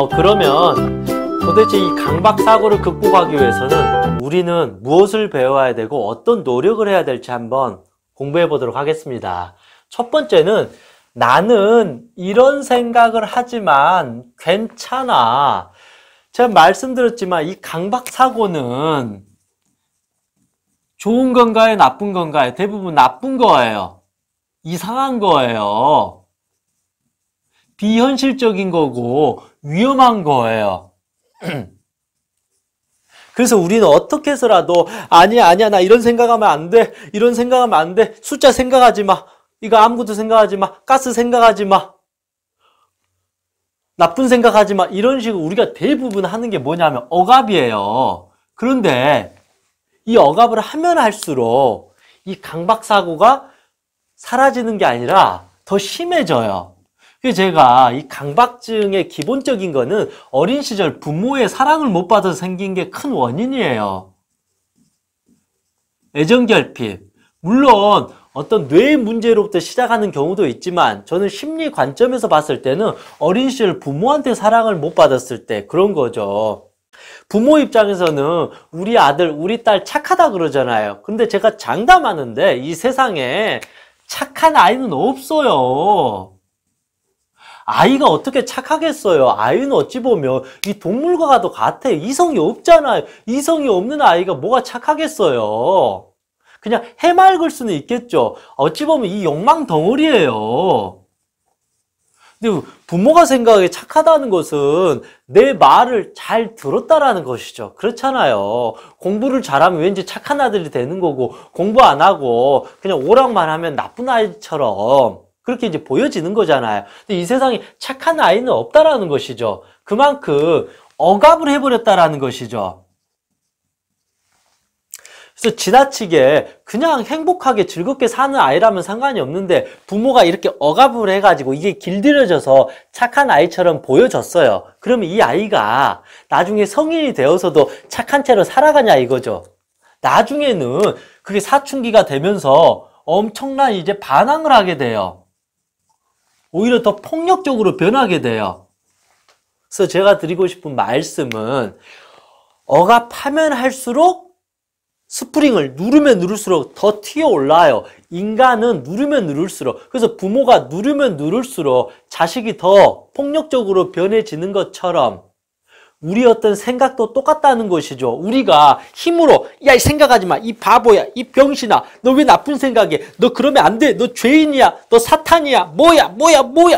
그러면 도대체 이 강박사고를 극복하기 위해서는 우리는 무엇을 배워야 되고 어떤 노력을 해야 될지 한번 공부해 보도록 하겠습니다. 첫 번째는 나는 이런 생각을 하지만 괜찮아. 제가 말씀드렸지만 이 강박사고는 좋은 건가요? 나쁜 건가요? 대부분 나쁜 거예요. 이상한 거예요. 비현실적인 거고 위험한 거예요. 그래서 우리는 어떻게 해서라도 아니야 나 이런 생각하면 안 돼. 이런 생각하면 안 돼. 숫자 생각하지 마. 이거 아무것도 생각하지 마. 가스 생각하지 마. 나쁜 생각하지 마. 이런 식으로 우리가 대부분 하는 게 뭐냐면 억압이에요. 그런데 이 억압을 하면 할수록 이 강박사고가 사라지는 게 아니라 더 심해져요. 그래서 제가 이 강박증의 기본적인 거는 어린 시절 부모의 사랑을 못 받아서 생긴 게 큰 원인이에요. 애정결핍. 물론 어떤 뇌 문제로부터 시작하는 경우도 있지만 저는 심리 관점에서 봤을 때는 어린 시절 부모한테 사랑을 못 받았을 때 그런 거죠. 부모 입장에서는 우리 아들, 우리 딸 착하다 그러잖아요. 근데 제가 장담하는데 이 세상에 착한 아이는 없어요. 아이가 어떻게 착하겠어요? 아이는 어찌 보면 이 동물과도 같아. 이성이 없잖아요. 이성이 없는 아이가 뭐가 착하겠어요? 그냥 해맑을 수는 있겠죠. 어찌 보면 이 욕망 덩어리예요. 근데 부모가 생각하기에 착하다는 것은 내 말을 잘 들었다라는 것이죠. 그렇잖아요. 공부를 잘하면 왠지 착한 아들이 되는 거고 공부 안 하고 그냥 오락만 하면 나쁜 아이처럼 그렇게 이제 보여지는 거잖아요. 근데 이 세상에 착한 아이는 없다라는 것이죠. 그만큼 억압을 해버렸다라는 것이죠. 그래서 지나치게 그냥 행복하게 즐겁게 사는 아이라면 상관이 없는데 부모가 이렇게 억압을 해가지고 이게 길들여져서 착한 아이처럼 보여졌어요. 그러면 이 아이가 나중에 성인이 되어서도 착한 채로 살아가냐 이거죠. 나중에는 그게 사춘기가 되면서 엄청난 이제 반항을 하게 돼요. 오히려 더 폭력적으로 변하게 돼요. 그래서 제가 드리고 싶은 말씀은 억압하면 할수록 스프링을 누르면 누를수록 더 튀어 올라요. 인간은 누르면 누를수록. 그래서 부모가 누르면 누를수록 자식이 더 폭력적으로 변해지는 것처럼 우리 어떤 생각도 똑같다는 것이죠. 우리가 힘으로 야, 이 생각하지 마. 이 바보야. 이 병신아. 너 왜 나쁜 생각해? 너 그러면 안 돼. 너 죄인이야. 너 사탄이야. 뭐야.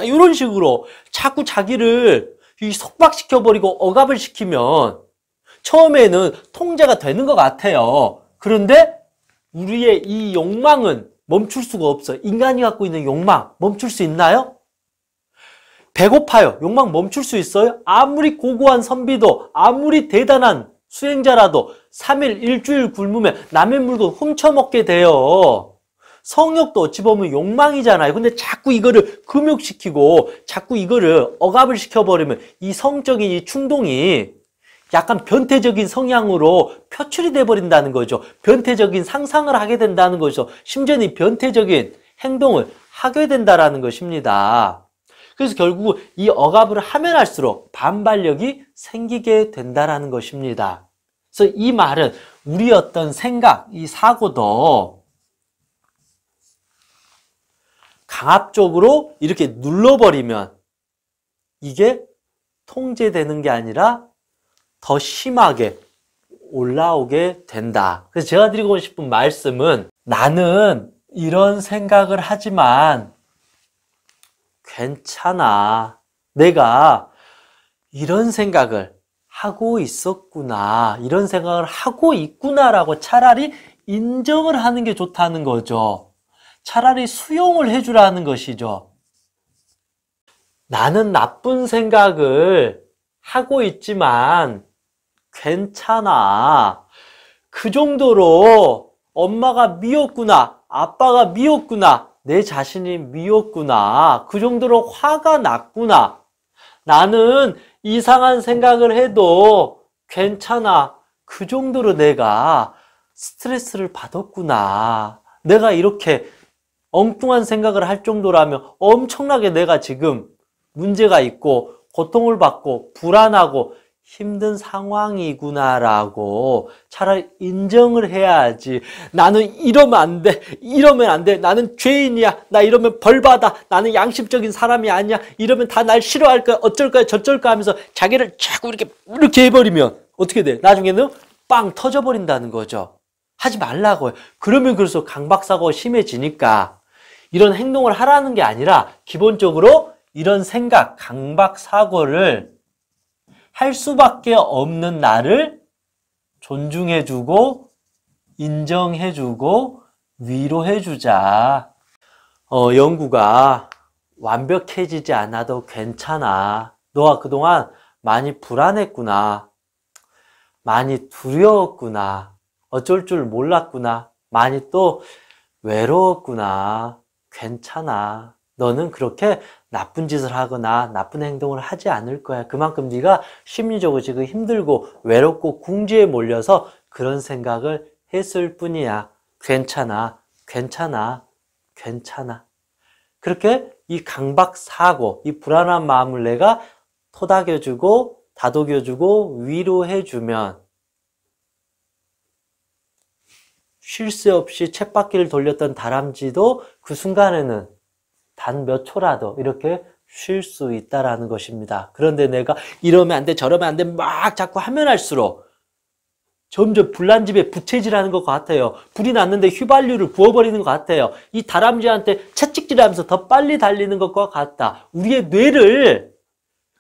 이런 식으로 자꾸 자기를 속박시켜버리고 억압을 시키면 처음에는 통제가 되는 것 같아요. 그런데 우리의 이 욕망은 멈출 수가 없어요. 인간이 갖고 있는 욕망 멈출 수 있나요? 배고파요. 욕망 멈출 수 있어요? 아무리 고고한 선비도 아무리 대단한 수행자라도 3일 일주일 굶으면 남의 물건 훔쳐먹게 돼요. 성욕도 어찌 보면 욕망이잖아요. 근데 자꾸 이거를 금욕시키고 자꾸 이거를 억압을 시켜버리면 이 성적인 이 충동이 약간 변태적인 성향으로 표출이 돼버린다는 거죠. 변태적인 상상을 하게 된다는 거죠. 심지어는 이 변태적인 행동을 하게 된다는 것입니다. 그래서 결국 이 억압을 하면 할수록 반발력이 생기게 된다는 것입니다. 그래서 이 말은 우리 어떤 생각, 이 사고도 강압적으로 이렇게 눌러버리면 이게 통제되는 게 아니라 더 심하게 올라오게 된다. 그래서 제가 드리고 싶은 말씀은 나는 이런 생각을 하지만 괜찮아. 내가 이런 생각을 하고 있었구나. 이런 생각을 하고 있구나라고 차라리 인정을 하는 게 좋다는 거죠. 차라리 수용을 해주라는 것이죠. 나는 나쁜 생각을 하고 있지만 괜찮아. 그 정도로 엄마가 미웠구나. 아빠가 미웠구나. 내 자신이 미웠구나. 그 정도로 화가 났구나. 나는 이상한 생각을 해도 괜찮아. 그 정도로 내가 스트레스를 받았구나. 내가 이렇게 엉뚱한 생각을 할 정도라면 엄청나게 내가 지금 문제가 있고 고통을 받고 불안하고 힘든 상황이구나라고 차라리 인정을 해야지. 나는 이러면 안 돼. 이러면 안 돼. 나는 죄인이야. 나 이러면 벌받아. 나는 양심적인 사람이 아니야. 이러면 다 날 싫어할 거야. 어쩔 거야. 저쩔 거야 하면서 자기를 자꾸 이렇게 해버리면 어떻게 돼? 나중에는 빵 터져버린다는 거죠. 하지 말라고요. 그러면 그럴수록 강박사고가 심해지니까 이런 행동을 하라는 게 아니라 기본적으로 이런 생각, 강박사고를 할 수밖에 없는 나를 존중해주고 인정해주고 위로해주자. 영구가 완벽해지지 않아도 괜찮아. 너가 그동안 많이 불안했구나. 많이 두려웠구나. 어쩔 줄 몰랐구나. 많이 또 외로웠구나. 괜찮아. 너는 그렇게 나쁜 짓을 하거나 나쁜 행동을 하지 않을 거야. 그만큼 네가 심리적으로 지금 힘들고 외롭고 궁지에 몰려서 그런 생각을 했을 뿐이야. 괜찮아. 괜찮아. 괜찮아. 그렇게 이 강박사고, 이 불안한 마음을 내가 토닥여주고 다독여주고 위로해주면 쉴 새 없이 쳇바퀴를 돌렸던 다람쥐도 그 순간에는 단 몇 초라도 이렇게 쉴 수 있다라는 것입니다. 그런데 내가 이러면 안 돼, 저러면 안 돼, 막 자꾸 하면 할수록 점점 불난집에 부채질하는 것 같아요. 불이 났는데 휘발유를 부어버리는 것 같아요. 이 다람쥐한테 채찍질하면서 더 빨리 달리는 것과 같다. 우리의 뇌를,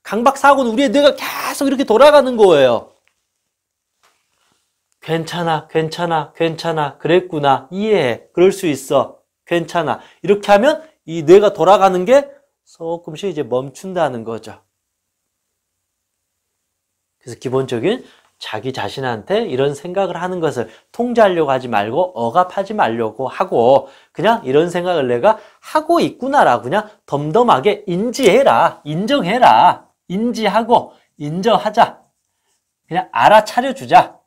강박사고는 우리의 뇌가 계속 이렇게 돌아가는 거예요. 괜찮아, 괜찮아, 괜찮아. 그랬구나. 이해해. 그럴 수 있어. 괜찮아. 이렇게 하면 이 뇌가 돌아가는 게 조금씩 이제 멈춘다는 거죠. 그래서 기본적인 자기 자신한테 이런 생각을 하는 것을 통제하려고 하지 말고 억압하지 말려고 하고 그냥 이런 생각을 내가 하고 있구나라고 그냥 덤덤하게 인지해라. 인정해라. 인지하고 인정하자. 그냥 알아차려주자.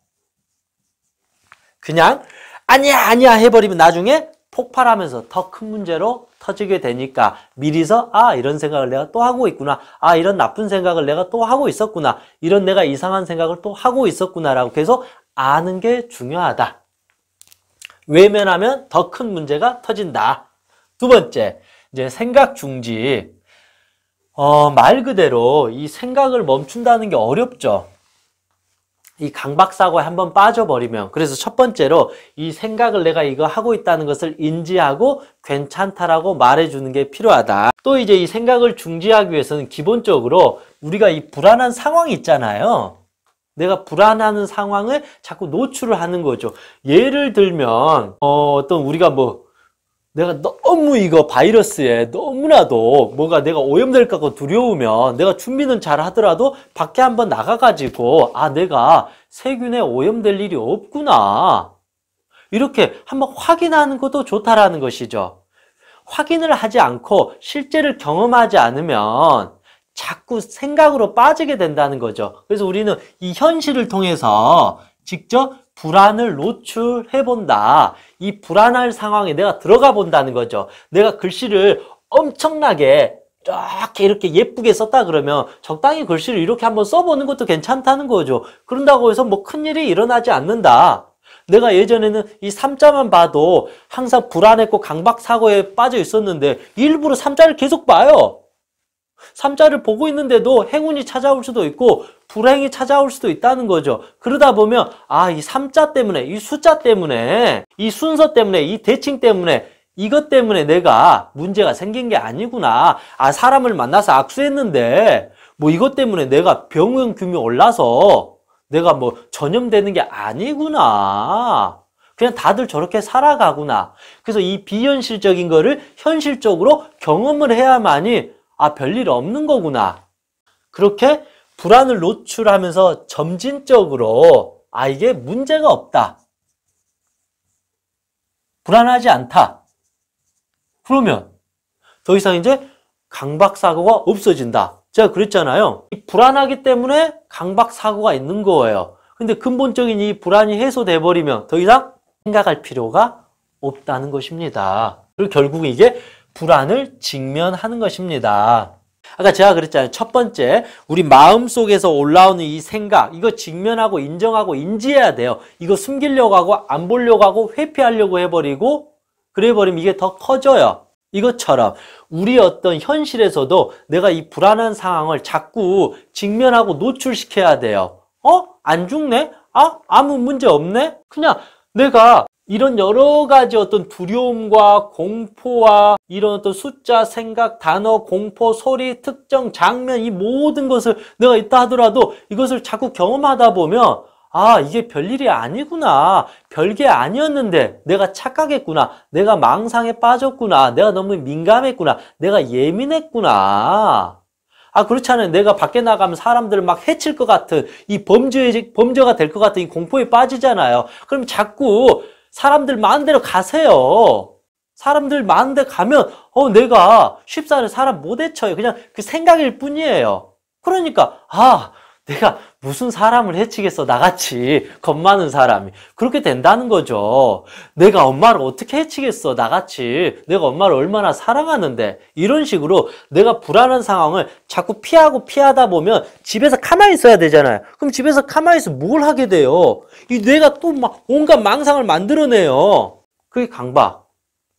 그냥 아니야 아니야 해버리면 나중에 폭발하면서 더 큰 문제로 터지게 되니까 미리서 이런 생각을 내가 또 하고 있구나. 이런 나쁜 생각을 내가 또 하고 있었구나. 이런 내가 이상한 생각을 또 하고 있었구나라고 계속 아는 게 중요하다. 외면하면 더 큰 문제가 터진다. 두 번째, 이제 생각 중지. 말 그대로 이 생각을 멈춘다는 게 어렵죠. 이 강박사고에 한번 빠져버리면 그래서 첫 번째로 이 생각을 내가 이거 하고 있다는 것을 인지하고 괜찮다라고 말해주는 게 필요하다. 또 이제 이 생각을 중지하기 위해서는 기본적으로 우리가 이 불안한 상황이 있잖아요. 내가 불안하는 상황을 자꾸 노출을 하는 거죠. 예를 들면 어떤 우리가 내가 너무 이거 바이러스에 너무나도 뭔가 내가 오염될까 봐 두려우면 내가 준비는 잘 하더라도 밖에 한번 나가가지고 내가 세균에 오염될 일이 없구나. 이렇게 한번 확인하는 것도 좋다라는 것이죠. 확인을 하지 않고 실제를 경험하지 않으면 자꾸 생각으로 빠지게 된다는 거죠. 그래서 우리는 이 현실을 통해서 직접 불안을 노출해본다. 이 불안할 상황에 내가 들어가 본다는 거죠. 내가 글씨를 엄청나게 이렇게 예쁘게 썼다 그러면 적당히 글씨를 이렇게 한번 써보는 것도 괜찮다는 거죠. 그런다고 해서 큰일이 일어나지 않는다. 내가 예전에는 이 3자만 봐도 항상 불안했고 강박사고에 빠져 있었는데 일부러 3자를 계속 봐요. 3자를 보고 있는데도 행운이 찾아올 수도 있고 불행이 찾아올 수도 있다는 거죠. 그러다 보면 이 3자 때문에, 이 숫자 때문에, 이 순서 때문에, 이 대칭 때문에 이것 때문에 내가 문제가 생긴 게 아니구나. 사람을 만나서 악수했는데 이것 때문에 내가 병원 규모 올라서 내가 전염되는 게 아니구나. 그냥 다들 저렇게 살아가구나. 그래서 이 비현실적인 거를 현실적으로 경험을 해야만이 별일 없는 거구나. 그렇게 불안을 노출하면서 점진적으로 이게 문제가 없다. 불안하지 않다. 그러면 더 이상 이제 강박사고가 없어진다. 제가 그랬잖아요. 불안하기 때문에 강박사고가 있는 거예요. 근데 근본적인 이 불안이 해소돼 버리면 더 이상 생각할 필요가 없다는 것입니다. 그리고 결국 이게 불안을 직면하는 것입니다. 아까 제가 그랬잖아요. 첫 번째, 우리 마음속에서 올라오는 이 생각, 이거 직면하고 인정하고 인지해야 돼요. 이거 숨기려고 하고 안 보려고 하고 회피하려고 해버리고 그래버리면 이게 더 커져요. 이것처럼 우리 어떤 현실에서도 내가 이 불안한 상황을 자꾸 직면하고 노출시켜야 돼요. 안 죽네? 아무 문제 없네? 그냥 내가 이런 여러 가지 어떤 두려움과 공포와 이런 어떤 숫자, 생각, 단어, 공포, 소리, 특정, 장면 이 모든 것을 내가 있다 하더라도 이것을 자꾸 경험하다 보면 이게 별일이 아니구나. 별게 아니었는데 내가 착각했구나. 내가 망상에 빠졌구나. 내가 너무 민감했구나. 내가 예민했구나. 그렇지 않아요. 내가 밖에 나가면 사람들을 막 해칠 것 같은 이 범죄가 될 것 같은 이 공포에 빠지잖아요. 그럼 자꾸 사람들 많은 데로 가세요. 사람들 많은 데 가면 내가 쉽사리 사람 못 해쳐요. 그냥 그 생각일 뿐이에요. 그러니까 내가 무슨 사람을 해치겠어, 나같이 겁 많은 사람이. 그렇게 된다는 거죠. 내가 엄마를 어떻게 해치겠어, 나같이. 내가 엄마를 얼마나 사랑하는데. 이런 식으로 내가 불안한 상황을 자꾸 피하다 보면 집에서 가만히 있어야 되잖아요. 그럼 집에서 가만히 있어 뭘 하게 돼요? 이 뇌가 또 막 온갖 망상을 만들어내요. 그게 강박,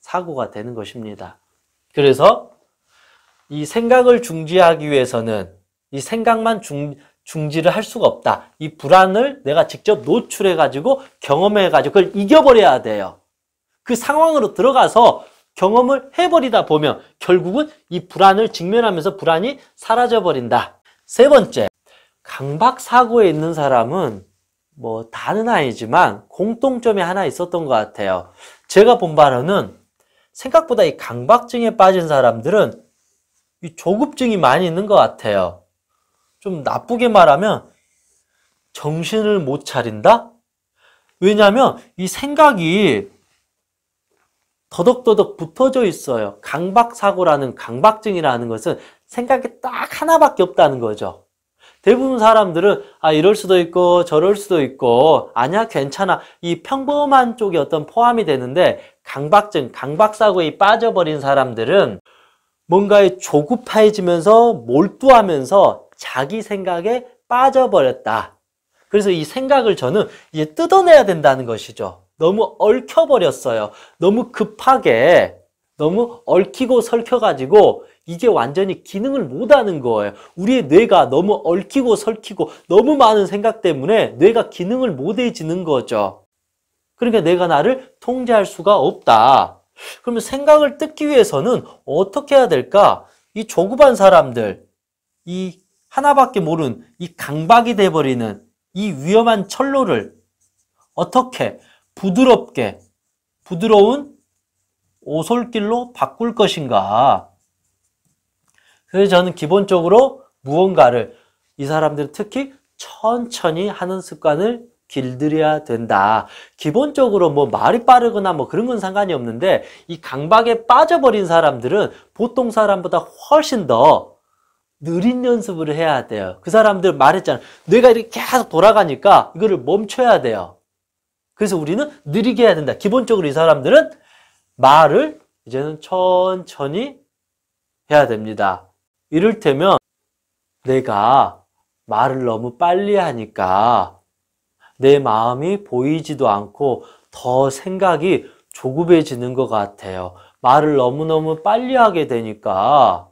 사고가 되는 것입니다. 그래서 이 생각을 중지하기 위해서는 이 생각만 중지를 할 수가 없다. 이 불안을 내가 직접 노출해가지고 경험해가지고 그걸 이겨버려야 돼요. 그 상황으로 들어가서 경험을 해버리다 보면 결국은 이 불안을 직면하면서 불안이 사라져버린다. 세 번째, 강박사고에 있는 사람은 뭐 다는 아니지만 공통점이 하나 있었던 것 같아요. 제가 본 바로는 생각보다 이 강박증에 빠진 사람들은 이 조급증이 많이 있는 것 같아요. 좀 나쁘게 말하면 정신을 못 차린다? 왜냐하면 이 생각이 더덕더덕 붙어져 있어요. 강박사고라는 강박증이라는 것은 생각이 딱 하나밖에 없다는 거죠. 대부분 사람들은 이럴 수도 있고 저럴 수도 있고 아니야 괜찮아 이 평범한 쪽에 어떤 포함이 되는데 강박증, 강박사고에 빠져버린 사람들은 뭔가에 조급해지면서 몰두하면서 자기 생각에 빠져버렸다. 그래서 이 생각을 저는 이제 뜯어내야 된다는 것이죠. 너무 얽혀버렸어요. 너무 급하게 너무 얽히고 설켜가지고 이게 완전히 기능을 못하는 거예요. 우리의 뇌가 너무 얽히고 설키고 너무 많은 생각 때문에 뇌가 기능을 못해지는 거죠. 그러니까 내가 나를 통제할 수가 없다. 그러면 생각을 뜯기 위해서는 어떻게 해야 될까? 이 조급한 사람들, 이 하나밖에 모르는 이 강박이 돼버리는 이 위험한 철로를 어떻게 부드럽게 부드러운 오솔길로 바꿀 것인가. 그래서 저는 기본적으로 무언가를 이 사람들은 특히 천천히 하는 습관을 길들여야 된다. 기본적으로 뭐 말이 빠르거나 뭐 그런 건 상관이 없는데 이 강박에 빠져버린 사람들은 보통 사람보다 훨씬 더 느린 연습을 해야 돼요. 그 사람들 말했잖아요. 뇌가 이렇게 계속 돌아가니까 이거를 멈춰야 돼요. 그래서 우리는 느리게 해야 된다. 기본적으로 이 사람들은 말을 이제는 천천히 해야 됩니다. 이를테면 내가 말을 너무 빨리 하니까 내 마음이 보이지도 않고 더 생각이 조급해지는 것 같아요. 말을 너무너무 빨리 하게 되니까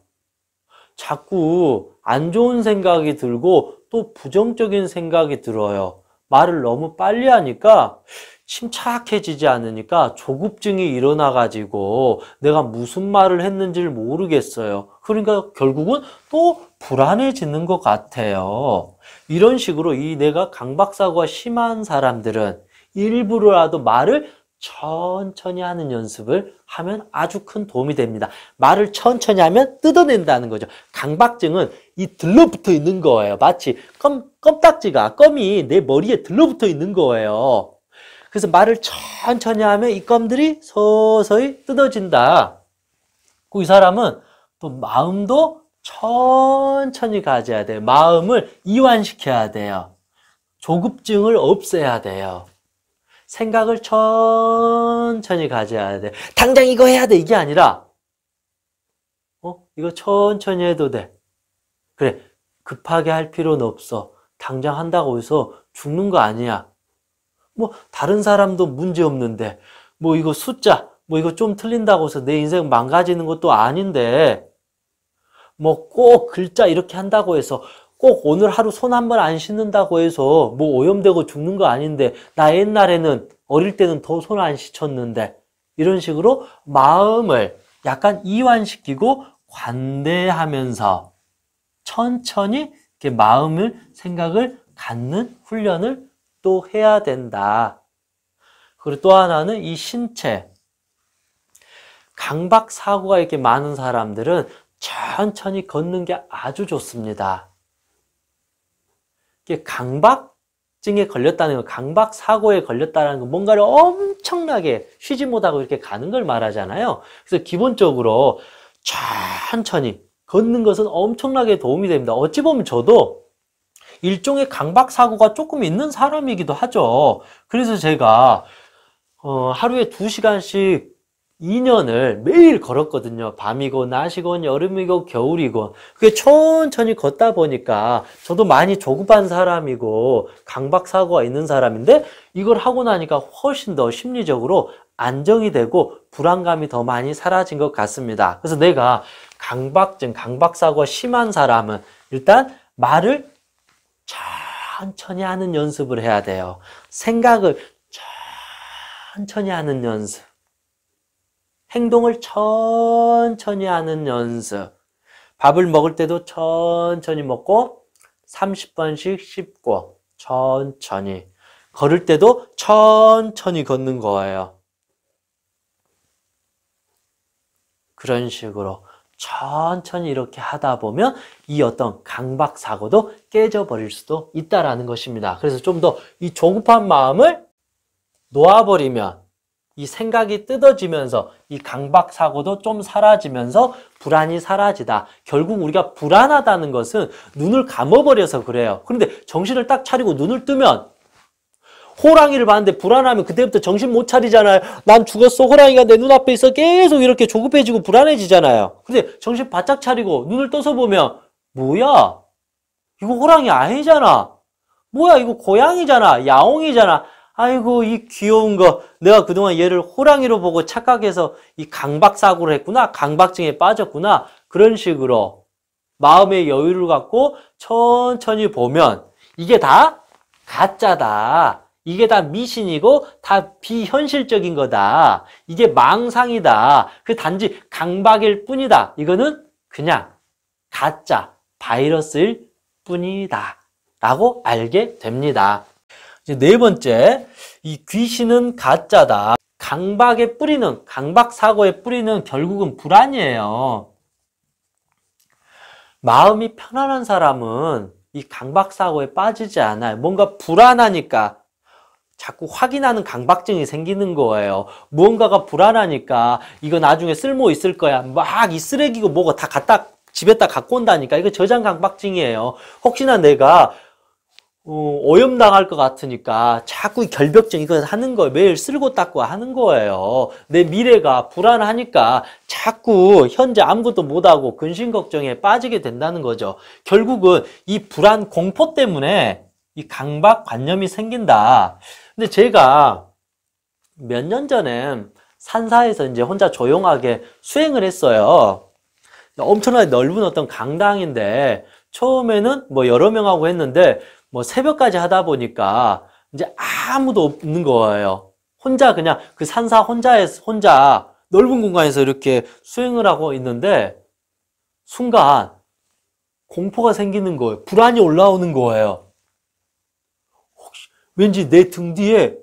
자꾸 안 좋은 생각이 들고 또 부정적인 생각이 들어요. 말을 너무 빨리 하니까 침착해지지 않으니까 조급증이 일어나가지고 내가 무슨 말을 했는지를 모르겠어요. 그러니까 결국은 또 불안해지는 것 같아요. 이런 식으로 이 내가 강박사고가 심한 사람들은 일부러라도 말을 천천히 하는 연습을 하면 아주 큰 도움이 됩니다. 말을 천천히 하면 뜯어낸다는 거죠. 강박증은 이 들러붙어 있는 거예요. 마치 껌이 내 머리에 들러붙어 있는 거예요. 그래서 말을 천천히 하면 이 껌들이 서서히 뜯어진다. 이 사람은 또 마음도 천천히 가져야 돼요. 마음을 이완시켜야 돼요. 조급증을 없애야 돼요. 생각을 천천히 가져야 돼. 당장 이거 해야 돼. 이게 아니라 이거 천천히 해도 돼. 그래, 급하게 할 필요는 없어. 당장 한다고 해서 죽는 거 아니야. 뭐 다른 사람도 문제 없는데 뭐 이거 숫자 뭐 이거 좀 틀린다고 해서 내 인생 망가지는 것도 아닌데 뭐 꼭 글자 이렇게 한다고 해서 꼭 오늘 하루 손 한 번 안 씻는다고 해서 뭐 오염되고 죽는 거 아닌데 나 옛날에는 어릴 때는 더 손 안 씻었는데 이런 식으로 마음을 약간 이완시키고 관대하면서 천천히 이렇게 마음을 생각을 갖는 훈련을 또 해야 된다. 그리고 또 하나는 이 신체. 강박사고가 이렇게 많은 사람들은 천천히 걷는 게 아주 좋습니다. 이게 강박증에 걸렸다는 거, 강박사고에 걸렸다는 거, 뭔가를 엄청나게 쉬지 못하고 이렇게 가는 걸 말하잖아요. 그래서 기본적으로 천천히 걷는 것은 엄청나게 도움이 됩니다. 어찌 보면 저도 일종의 강박사고가 조금 있는 사람이기도 하죠. 그래서 제가 하루에 2시간씩 2년을 매일 걸었거든요. 밤이고 낮이고 여름이고 겨울이고. 그게 천천히 걷다 보니까 저도 많이 조급한 사람이고 강박사고가 있는 사람인데 이걸 하고 나니까 훨씬 더 심리적으로 안정이 되고 불안감이 더 많이 사라진 것 같습니다. 그래서 내가 강박증, 강박사고가 심한 사람은 일단 말을 천천히 하는 연습을 해야 돼요. 생각을 천천히 하는 연습. 행동을 천천히 하는 연습. 밥을 먹을 때도 천천히 먹고 30번씩 씹고 천천히. 걸을 때도 천천히 걷는 거예요. 그런 식으로 천천히 이렇게 하다 보면 이 어떤 강박사고도 깨져버릴 수도 있다라는 것입니다. 그래서 좀 더 이 조급한 마음을 놓아버리면 이 생각이 뜯어지면서 이 강박사고도 좀 사라지면서 불안이 사라지다. 결국 우리가 불안하다는 것은 눈을 감아버려서 그래요. 그런데 정신을 딱 차리고 눈을 뜨면 호랑이를 봤는데 불안하면 그때부터 정신 못 차리잖아요. 난 죽었어. 호랑이가 내 눈앞에 있어. 계속 이렇게 조급해지고 불안해지잖아요. 근데 정신 바짝 차리고 눈을 떠서 보면 뭐야? 이거 호랑이 아니잖아. 뭐야? 이거 고양이잖아. 야옹이잖아. 아이고 이 귀여운 거 내가 그동안 얘를 호랑이로 보고 착각해서 이 강박사고를 했구나. 강박증에 빠졌구나. 그런 식으로 마음의 여유를 갖고 천천히 보면 이게 다 가짜다. 이게 다 미신이고 다 비현실적인 거다. 이게 망상이다. 그 단지 강박일 뿐이다. 이거는 그냥 가짜 바이러스일 뿐이다. 라고 알게 됩니다. 이제 네 번째, 이 귀신은 가짜다. 강박의 뿌리는, 강박사고의 뿌리는 결국은 불안이에요. 마음이 편안한 사람은 이 강박사고에 빠지지 않아요. 뭔가 불안하니까 자꾸 확인하는 강박증이 생기는 거예요. 무언가가 불안하니까 이거 나중에 쓸모 있을 거야. 막 이 쓰레기고 뭐고 다 갖다 집에다 갖고 온다니까. 이거 저장 강박증이에요. 혹시나 내가 오염당할 것 같으니까 자꾸 결벽증 이거 하는 거예요. 매일 쓸고 닦고 하는 거예요. 내 미래가 불안하니까 자꾸 현재 아무것도 못하고 근심 걱정에 빠지게 된다는 거죠. 결국은 이 불안 공포 때문에 이 강박관념이 생긴다. 근데 제가 몇 년 전에 산사에서 이제 혼자 조용하게 수행을 했어요. 엄청나게 넓은 어떤 강당인데 처음에는 뭐 여러 명하고 했는데 뭐 새벽까지 하다 보니까 이제 아무도 없는 거예요. 혼자 그냥 그 산사 혼자 넓은 공간에서 이렇게 수행을 하고 있는데 순간 공포가 생기는 거예요. 불안이 올라오는 거예요. 혹시 왠지 내 등 뒤에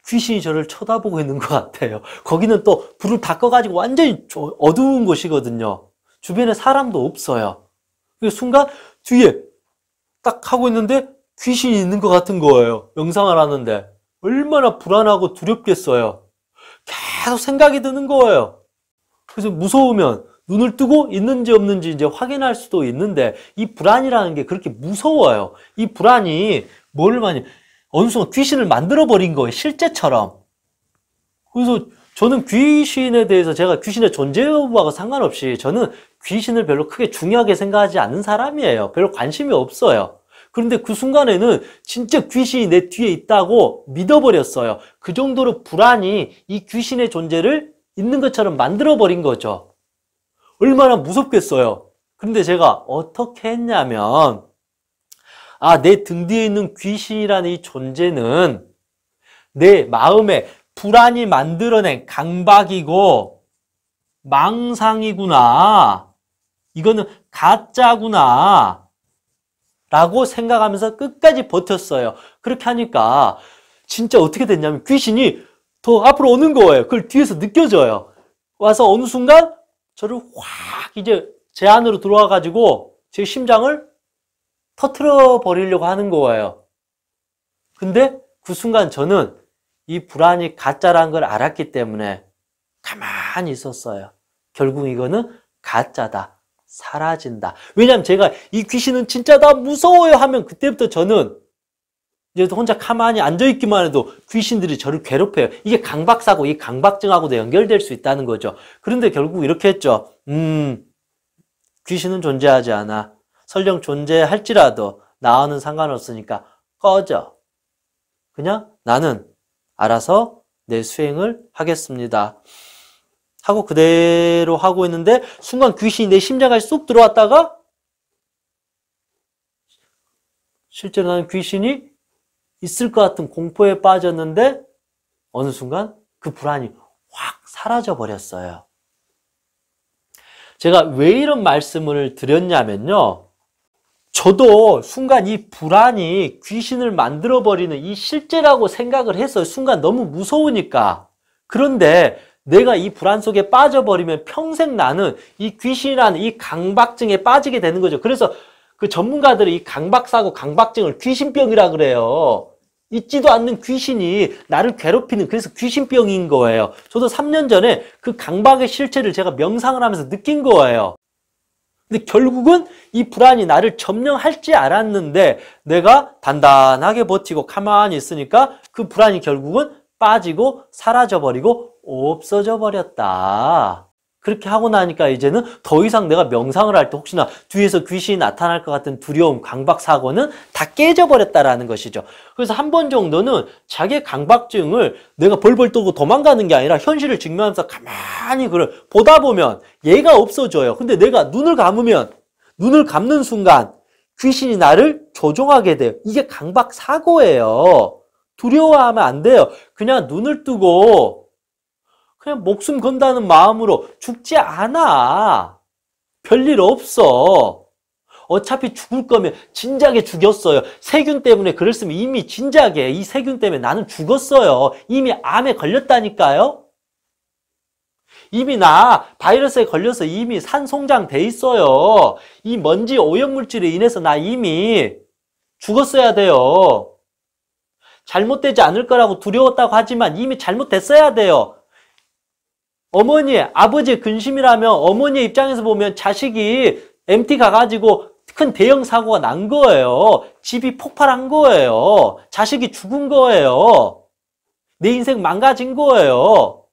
귀신이 저를 쳐다보고 있는 것 같아요. 거기는 또 불을 다 꺼가지고 완전히 어두운 곳이거든요. 주변에 사람도 없어요. 그 순간 뒤에 딱 하고 있는데 귀신이 있는 것 같은 거예요. 명상을 하는데. 얼마나 불안하고 두렵겠어요. 계속 생각이 드는 거예요. 그래서 무서우면 눈을 뜨고 있는지 없는지 이제 확인할 수도 있는데 이 불안이라는 게 그렇게 무서워요. 이 불안이 뭘 많이 어느 순간 귀신을 만들어버린 거예요. 실제처럼. 그래서 저는 귀신에 대해서 제가 귀신의 존재 여부하고 상관없이 저는 귀신을 별로 크게 중요하게 생각하지 않는 사람이에요. 별로 관심이 없어요. 그런데 그 순간에는 진짜 귀신이 내 뒤에 있다고 믿어버렸어요. 그 정도로 불안이 이 귀신의 존재를 있는 것처럼 만들어버린 거죠. 얼마나 무섭겠어요. 그런데 제가 어떻게 했냐면, 내 등 뒤에 있는 귀신이라는 이 존재는 내 마음에 불안이 만들어낸 강박이고 망상이구나. 이거는 가짜구나. 라고 생각하면서 끝까지 버텼어요. 그렇게 하니까 진짜 어떻게 됐냐면 귀신이 더 앞으로 오는 거예요. 그걸 뒤에서 느껴져요. 와서 어느 순간 저를 확 이제 제 안으로 들어와 가지고 제 심장을 터트려 버리려고 하는 거예요. 근데 그 순간 저는 이 불안이 가짜라는 걸 알았기 때문에 가만히 있었어요. 결국 이거는 가짜다. 사라진다. 왜냐하면 제가 이 귀신은 진짜다 무서워요 하면 그때부터 저는 이제 혼자 가만히 앉아있기만 해도 귀신들이 저를 괴롭혀요. 이게 강박사고 이 강박증하고도 연결될 수 있다는 거죠. 그런데 결국 이렇게 했죠. 귀신은 존재하지 않아. 설령 존재할지라도 나와는 상관없으니까 꺼져. 그냥 나는 알아서 내 수행을 하겠습니다. 하고 그대로 하고 있는데 순간 귀신이 내 심장까지 쑥 들어왔다가 실제로 나는 귀신이 있을 것 같은 공포에 빠졌는데 어느 순간 그 불안이 확 사라져 버렸어요. 제가 왜 이런 말씀을 드렸냐면요. 저도 순간 이 불안이 귀신을 만들어버리는 이 실제라고 생각을 했어요. 순간 너무 무서우니까. 그런데 내가 이 불안 속에 빠져버리면 평생 나는 이 귀신이라는 이 강박증에 빠지게 되는 거죠. 그래서 그 전문가들이 이 강박사고 강박증을 귀신병이라 그래요. 있지도 않는 귀신이 나를 괴롭히는 그래서 귀신병인 거예요. 저도 3년 전에 그 강박의 실체를 제가 명상을 하면서 느낀 거예요. 근데 결국은 이 불안이 나를 점령할지 알았는데 내가 단단하게 버티고 가만히 있으니까 그 불안이 결국은 빠지고 사라져버리고 없어져 버렸다. 그렇게 하고 나니까 이제는 더 이상 내가 명상을 할 때 혹시나 뒤에서 귀신이 나타날 것 같은 두려움, 강박, 사고는 다 깨져버렸다라는 것이죠. 그래서 한 번 정도는 자기의 강박증을 내가 벌벌 떠고 도망가는 게 아니라 현실을 직면하면서 가만히 보다 보면 얘가 없어져요. 근데 내가 눈을 감으면 눈을 감는 순간 귀신이 나를 조종하게 돼요. 이게 강박 사고예요. 두려워하면 안 돼요. 그냥 눈을 뜨고 그냥 목숨 건다는 마음으로 죽지 않아. 별일 없어. 어차피 죽을 거면 진작에 죽였어요. 세균 때문에 그랬으면 이미 진작에 이 세균 때문에 나는 죽었어요. 이미 암에 걸렸다니까요. 이미 나 바이러스에 걸려서 이미 산송장 돼 있어요. 이 먼지 오염물질에 인해서 나 이미 죽었어야 돼요. 잘못되지 않을 거라고 두려웠다고 하지만 이미 잘못됐어야 돼요. 어머니, 아버지의 근심이라면 어머니의 입장에서 보면 자식이 MT 가가지고 큰 대형 사고가 난 거예요. 집이 폭발한 거예요. 자식이 죽은 거예요. 내 인생 망가진 거예요.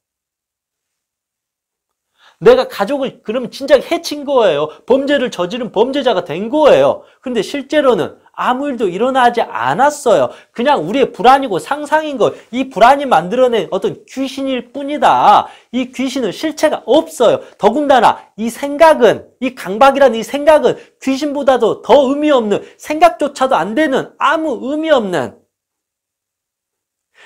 내가 가족을 그러면 진짜 해친 거예요. 범죄를 저지른 범죄자가 된 거예요. 근데 실제로는 아무 일도 일어나지 않았어요. 그냥 우리의 불안이고 상상인 거. 이 불안이 만들어낸 어떤 귀신일 뿐이다. 이 귀신은 실체가 없어요. 더군다나 이 생각은, 이 강박이라는 이 생각은 귀신보다도 더 의미 없는, 생각조차도 안 되는, 아무 의미 없는,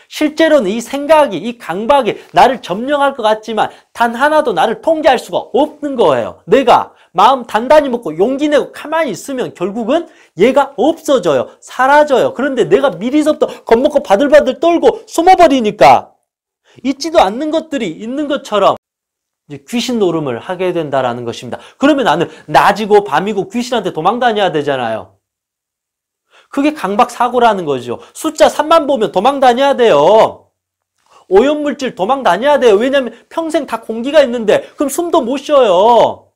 실제로는 이 생각이, 이 강박이 나를 점령할 것 같지만 단 하나도 나를 통제할 수가 없는 거예요. 내가 마음 단단히 먹고 용기 내고 가만히 있으면 결국은 얘가 없어져요. 사라져요. 그런데 내가 미리서부터 겁먹고 바들바들 떨고 숨어버리니까 있지도 않는 것들이 있는 것처럼 이제 귀신 노름을 하게 된다라는 것입니다. 그러면 나는 낮이고 밤이고 귀신한테 도망다녀야 되잖아요. 그게 강박 사고라는 거죠. 숫자 3만 보면 도망 다녀야 돼요. 오염물질 도망 다녀야 돼요. 왜냐하면 평생 다 공기가 있는데 그럼 숨도 못 쉬어요.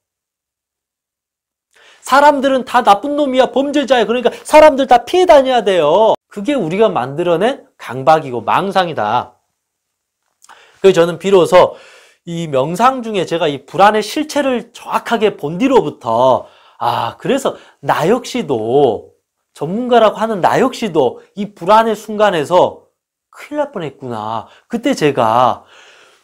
사람들은 다 나쁜 놈이야. 범죄자야. 그러니까 사람들 다 피해 다녀야 돼요. 그게 우리가 만들어낸 강박이고 망상이다. 그래서 저는 비로소 이 명상 중에 제가 이 불안의 실체를 정확하게 본 뒤로부터, 그래서 나 역시도, 전문가라고 하는 나 역시도 이 불안의 순간에서 큰일 날 뻔했구나. 그때 제가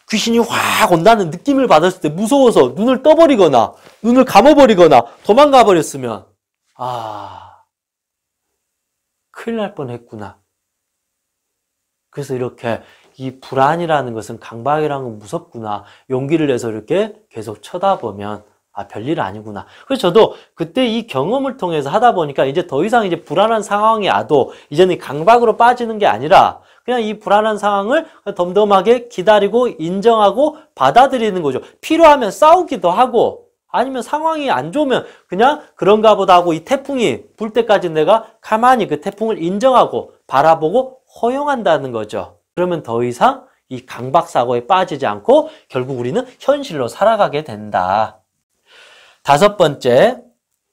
귀신이 확 온다는 느낌을 받았을 때 무서워서 눈을 떠버리거나 눈을 감아버리거나 도망가 버렸으면 큰일 날 뻔했구나. 그래서 이렇게 이 불안이라는 것은, 강박이라는 건 무섭구나. 용기를 내서 이렇게 계속 쳐다보면 별일 아니구나. 그래서 저도 그때 이 경험을 통해서 하다 보니까 이제 더 이상 이제 불안한 상황이 와도 이제는 강박으로 빠지는 게 아니라 그냥 이 불안한 상황을 덤덤하게 기다리고 인정하고 받아들이는 거죠. 필요하면 싸우기도 하고, 아니면 상황이 안 좋으면 그냥 그런가 보다 하고 이 태풍이 불 때까지 내가 가만히 그 태풍을 인정하고 바라보고 허용한다는 거죠. 그러면 더 이상 이 강박사고에 빠지지 않고 결국 우리는 현실로 살아가게 된다. 5번째,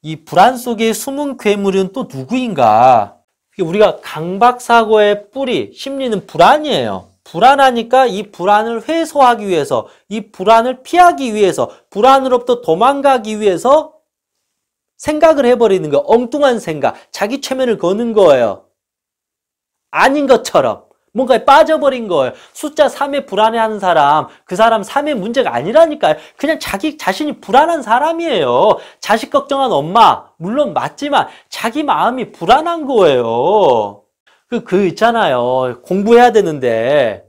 이 불안 속에 숨은 괴물은 또 누구인가? 우리가 강박사고의 뿌리, 심리는 불안이에요. 불안하니까 이 불안을 해소하기 위해서, 이 불안을 피하기 위해서, 불안으로부터 도망가기 위해서 생각을 해버리는 거예요. 엉뚱한 생각, 자기 최면을 거는 거예요. 아닌 것처럼 뭔가에 빠져버린 거예요. 숫자 3에 불안해하는 사람, 그 사람 3의 문제가 아니라니까요. 그냥 자기 자신이 불안한 사람이에요. 자식 걱정한 엄마, 물론 맞지만 자기 마음이 불안한 거예요. 그 있잖아요. 공부해야 되는데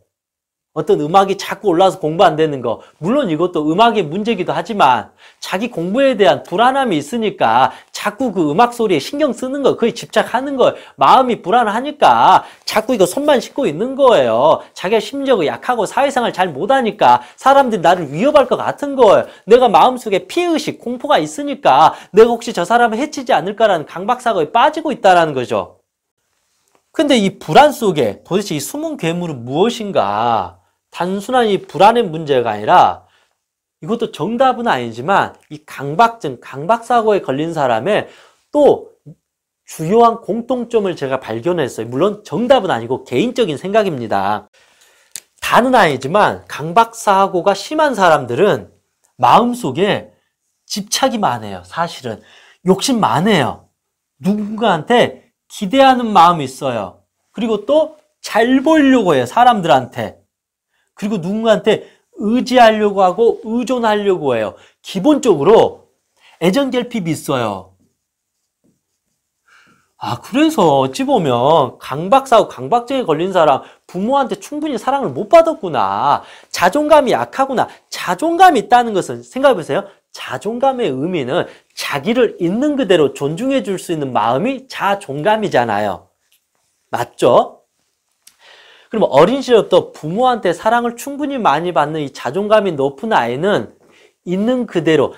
어떤 음악이 자꾸 올라와서 공부 안 되는 거. 물론 이것도 음악의 문제기도 하지만 자기 공부에 대한 불안함이 있으니까 자꾸 그 음악 소리에 신경 쓰는 거, 그에 집착하는 거예요. 마음이 불안하니까 자꾸 이거 손만 씻고 있는 거예요. 자기가 심리적으로 약하고 사회생활 잘 못하니까 사람들이 나를 위협할 것 같은 거예요. 내가 마음속에 피해의식, 공포가 있으니까 내가 혹시 저 사람을 해치지 않을까라는 강박사고에 빠지고 있다는 거죠. 근데 이 불안 속에 도대체 이 숨은 괴물은 무엇인가? 단순한 이 불안의 문제가 아니라, 이것도 정답은 아니지만 이 강박증, 강박사고에 걸린 사람의 또 주요한 공통점을 제가 발견했어요. 물론 정답은 아니고 개인적인 생각입니다. 다는 아니지만 강박사고가 심한 사람들은 마음속에 집착이 많아요. 사실은 욕심 많아요. 누군가한테 기대하는 마음이 있어요. 그리고 또 잘 보이려고 해요. 사람들한테. 그리고 누군가한테 의지하려고 하고 의존하려고 해요. 기본적으로 애정결핍이 있어요. 그래서 어찌 보면 강박사고, 강박증에 걸린 사람, 부모한테 충분히 사랑을 못 받았구나. 자존감이 약하구나. 자존감이 있다는 것은 생각해보세요. 자존감의 의미는 자기를 있는 그대로 존중해 줄 수 있는 마음이 자존감이잖아요. 맞죠? 그럼 어린 시절부터 부모한테 사랑을 충분히 많이 받는 이 자존감이 높은 아이는 있는 그대로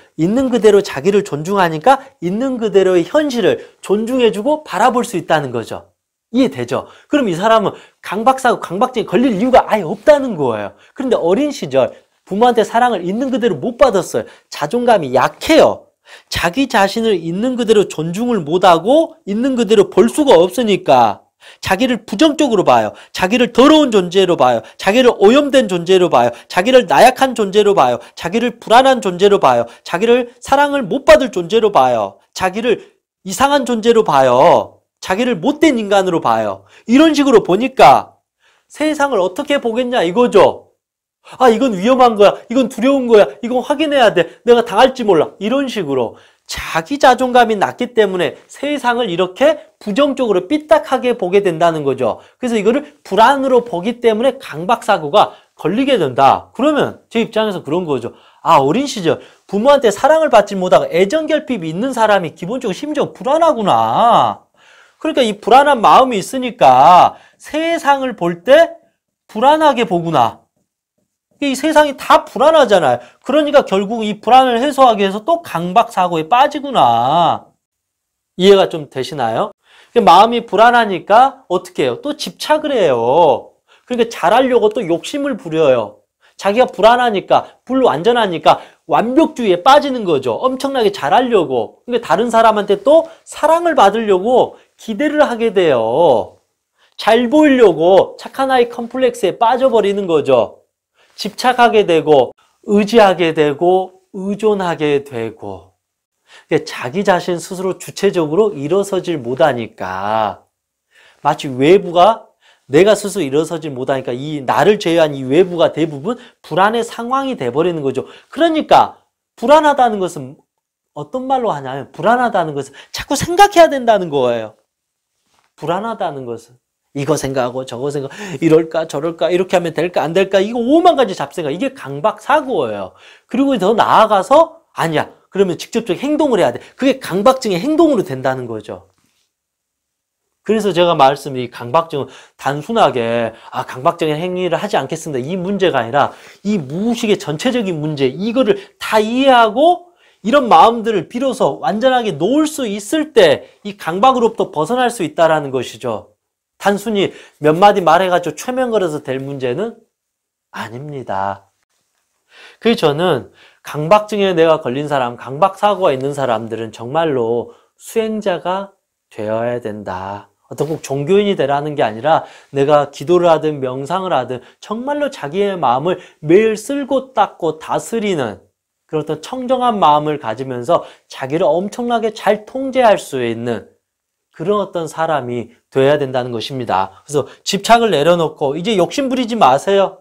자기를 존중하니까 있는 그대로의 현실을 존중해주고 바라볼 수 있다는 거죠. 이해되죠? 그럼 이 사람은 강박사고, 강박증에 걸릴 이유가 아예 없다는 거예요. 그런데 어린 시절 부모한테 사랑을 있는 그대로 못 받았어요. 자존감이 약해요. 자기 자신을 있는 그대로 존중을 못하고 있는 그대로 볼 수가 없으니까 자기를 부정적으로 봐요. 자기를 더러운 존재로 봐요. 자기를 오염된 존재로 봐요. 자기를 나약한 존재로 봐요. 자기를 불안한 존재로 봐요. 자기를 사랑을 못 받을 존재로 봐요. 자기를 이상한 존재로 봐요. 자기를 못된 인간으로 봐요. 이런 식으로 보니까 세상을 어떻게 보겠냐 이거죠. 이건 위험한 거야. 이건 두려운 거야. 이건 확인해야 돼. 내가 당할지 몰라. 이런 식으로 자기 자존감이 낮기 때문에 세상을 이렇게 부정적으로 삐딱하게 보게 된다는 거죠. 그래서 이거를 불안으로 보기 때문에 강박사고가 걸리게 된다. 그러면 제 입장에서 그런 거죠. 어린 시절 부모한테 사랑을 받지 못하고 애정결핍이 있는 사람이 기본적으로 심지어 불안하구나. 그러니까 이 불안한 마음이 있으니까 세상을 볼 때 불안하게 보구나. 이 세상이 다 불안하잖아요. 그러니까 결국 이 불안을 해소하기 위해서 또 강박사고에 빠지구나. 이해가 좀 되시나요? 마음이 불안하니까 어떻게 해요? 또 집착을 해요. 그러니까 잘하려고 또 욕심을 부려요. 자기가 불안하니까, 불완전하니까 완벽주의에 빠지는 거죠. 엄청나게 잘하려고. 그러니까 다른 사람한테 또 사랑을 받으려고 기대를 하게 돼요. 잘 보이려고 착한 아이 컴플렉스에 빠져버리는 거죠. 집착하게 되고 의지하게 되고 의존하게 되고 자기 자신 스스로 주체적으로 일어서질 못하니까 마치 외부가 내가 스스로 일어서질 못하니까 이 나를 제외한 이 외부가 대부분 불안의 상황이 돼버리는 거죠. 그러니까 불안하다는 것은 어떤 말로 하냐면 불안하다는 것은 자꾸 생각해야 된다는 거예요. 불안하다는 것은 이거 생각하고 저거 생각 이럴까 저럴까 이렇게 하면 될까 안 될까 이거 5만 가지 잡생각 이게 강박사고예요. 그리고 더 나아가서 아니야 그러면 직접적 행동을 해야 돼. 그게 강박증의 행동으로 된다는 거죠. 그래서 제가 말씀이 강박증은 단순하게 강박적인 행위를 하지 않겠습니다. 이 문제가 아니라 이 무의식의 전체적인 문제 이거를 다 이해하고 이런 마음들을 비로소 완전하게 놓을 수 있을 때 이 강박으로부터 벗어날 수 있다는 것이죠. 단순히 몇 마디 말해가지고 최면거려서 될 문제는 아닙니다. 그래서 저는 강박증에 내가 걸린 사람, 강박사고가 있는 사람들은 정말로 수행자가 되어야 된다. 어떤 꼭 종교인이 되라는 게 아니라 내가 기도를 하든 명상을 하든 정말로 자기의 마음을 매일 쓸고 닦고 다스리는 그런 어떤 청정한 마음을 가지면서 자기를 엄청나게 잘 통제할 수 있는 그런 어떤 사람이 되어야 된다는 것입니다. 그래서 집착을 내려놓고 이제 욕심 부리지 마세요.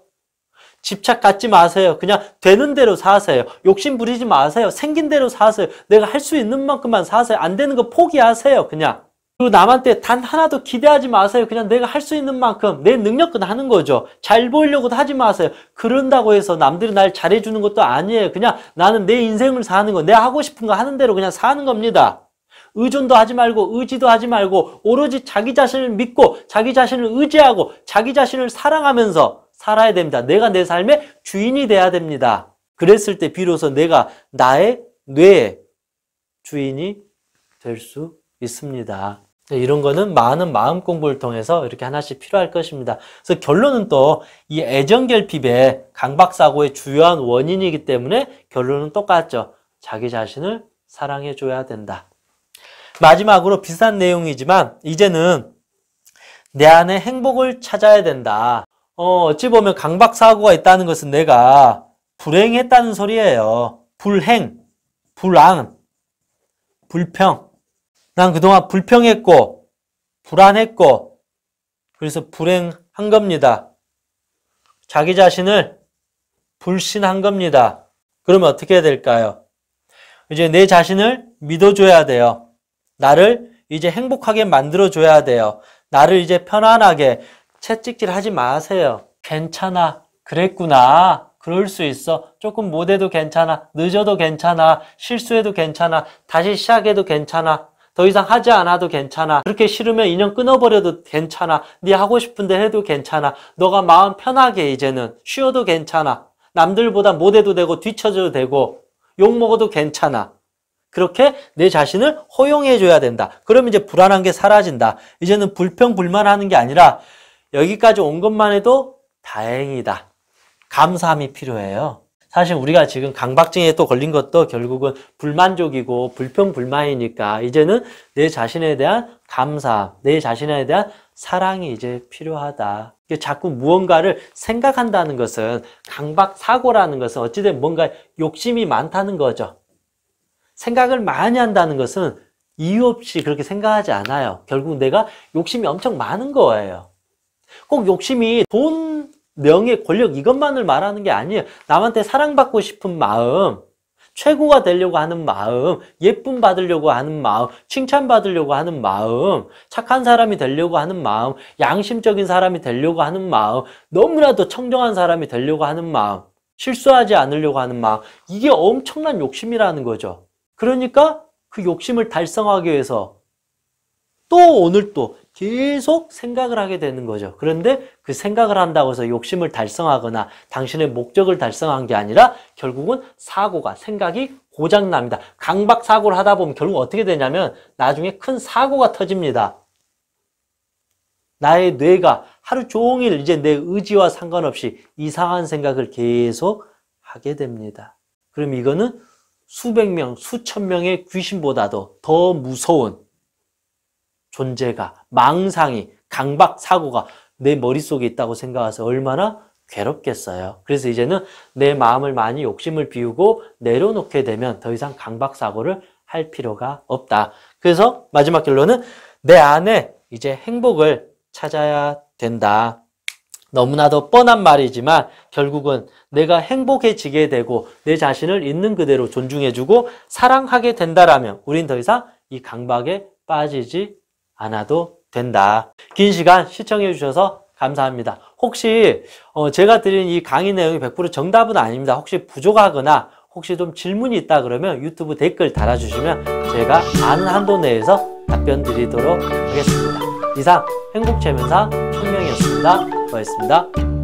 집착 갖지 마세요. 그냥 되는 대로 사세요. 욕심 부리지 마세요. 생긴 대로 사세요. 내가 할 수 있는 만큼만 사세요. 안 되는 거 포기하세요. 그냥. 그리고 남한테 단 하나도 기대하지 마세요. 그냥 내가 할 수 있는 만큼 내 능력껏 하는 거죠. 잘 보이려고도 하지 마세요. 그런다고 해서 남들이 날 잘해주는 것도 아니에요. 그냥 나는 내 인생을 사는 거, 내가 하고 싶은 거 하는 대로 그냥 사는 겁니다. 의존도 하지 말고 의지도 하지 말고 오로지 자기 자신을 믿고 자기 자신을 의지하고 자기 자신을 사랑하면서 살아야 됩니다. 내가 내 삶의 주인이 돼야 됩니다. 그랬을 때 비로소 내가 나의 뇌의 주인이 될 수 있습니다. 이런 거는 많은 마음 공부를 통해서 이렇게 하나씩 필요할 것입니다. 그래서 결론은 또 이 애정결핍의 강박사고의 주요한 원인이기 때문에 결론은 똑같죠. 자기 자신을 사랑해줘야 된다. 마지막으로 비슷한 내용이지만 이제는 내 안에 행복을 찾아야 된다. 어찌 보면 강박사고가 있다는 것은 내가 불행했다는 소리예요. 불행, 불안, 불평. 난 그동안 불평했고 불안했고 그래서 불행한 겁니다. 자기 자신을 불신한 겁니다. 그러면 어떻게 해야 될까요? 이제 내 자신을 믿어줘야 돼요. 나를 이제 행복하게 만들어줘야 돼요. 나를 이제 편안하게 채찍질 하지 마세요. 괜찮아. 그랬구나. 그럴 수 있어. 조금 못해도 괜찮아. 늦어도 괜찮아. 실수해도 괜찮아. 다시 시작해도 괜찮아. 더 이상 하지 않아도 괜찮아. 그렇게 싫으면 인연 끊어버려도 괜찮아. 네 하고 싶은데 해도 괜찮아. 너가 마음 편하게 이제는 쉬어도 괜찮아. 남들보다 못해도 되고 뒤처져도 되고 욕먹어도 괜찮아. 그렇게 내 자신을 허용해줘야 된다. 그러면 이제 불안한 게 사라진다. 이제는 불평불만하는 게 아니라 여기까지 온 것만 해도 다행이다. 감사함이 필요해요. 사실 우리가 지금 강박증에 또 걸린 것도 결국은 불만족이고 불평불만이니까 이제는 내 자신에 대한 감사, 내 자신에 대한 사랑이 이제 필요하다. 자꾸 무언가를 생각한다는 것은 강박사고라는 것은 어찌됐든 뭔가 욕심이 많다는 거죠. 생각을 많이 한다는 것은 이유 없이 그렇게 생각하지 않아요. 결국 내가 욕심이 엄청 많은 거예요. 꼭 욕심이 돈, 명예, 권력 이것만을 말하는 게 아니에요. 남한테 사랑받고 싶은 마음, 최고가 되려고 하는 마음, 예쁨 받으려고 하는 마음, 칭찬받으려고 하는 마음, 착한 사람이 되려고 하는 마음, 양심적인 사람이 되려고 하는 마음, 너무나도 청정한 사람이 되려고 하는 마음, 실수하지 않으려고 하는 마음, 이게 엄청난 욕심이라는 거죠. 그러니까 그 욕심을 달성하기 위해서 또 오늘 또 계속 생각을 하게 되는 거죠. 그런데 그 생각을 한다고 해서 욕심을 달성하거나 당신의 목적을 달성한 게 아니라 결국은 사고가, 생각이 고장납니다. 강박사고를 하다 보면 결국 어떻게 되냐면 나중에 큰 사고가 터집니다. 나의 뇌가 하루 종일 이제 내 의지와 상관없이 이상한 생각을 계속 하게 됩니다. 그럼 이거는 수백 명, 수천 명의 귀신보다도 더 무서운 존재가, 망상이, 강박사고가 내 머릿속에 있다고 생각해서 얼마나 괴롭겠어요. 그래서 이제는 내 마음을 많이 욕심을 비우고 내려놓게 되면 더 이상 강박사고를 할 필요가 없다. 그래서 마지막 결론은 내 안에 이제 행복을 찾아야 된다. 너무나도 뻔한 말이지만 결국은 내가 행복해지게 되고 내 자신을 있는 그대로 존중해주고 사랑하게 된다라면 우린 더 이상 이 강박에 빠지지 않아도 된다. 긴 시간 시청해 주셔서 감사합니다. 혹시 제가 드린 이 강의 내용이 100% 정답은 아닙니다. 혹시 부족하거나 혹시 좀 질문이 있다 그러면 유튜브 댓글 달아주시면 제가 아는 한도 내에서 답변 드리도록 하겠습니다. 이상 행복체면사 총명이었습니다. 고맙습니다.